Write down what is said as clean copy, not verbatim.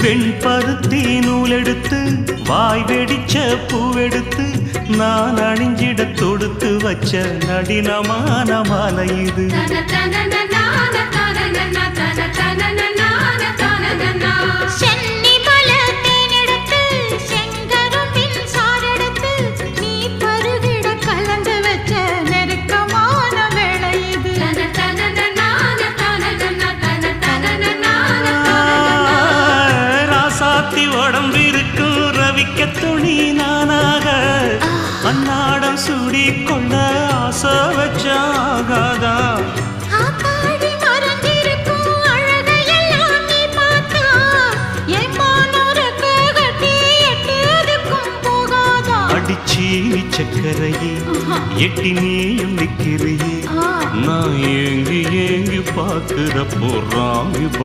வெண்பருத்தி நூலெடுத்து வாய் வெடிச்ச பூவெடுத்து நான் அணிஞ்சிட தொடுத்து வச்ச நடினமான மாலை இது. உடம்பிருக்கும் ரவிக்க துணி நானாக அன்னாடம் சூடி கொள்ள ஆசை வச்சாகாதா. அடிச்சி சக்கரையே எட்டி நீயும் நிக்கிறையே நான் ஏங்கி ஏங்கி பார்க்கிற போறாங்க.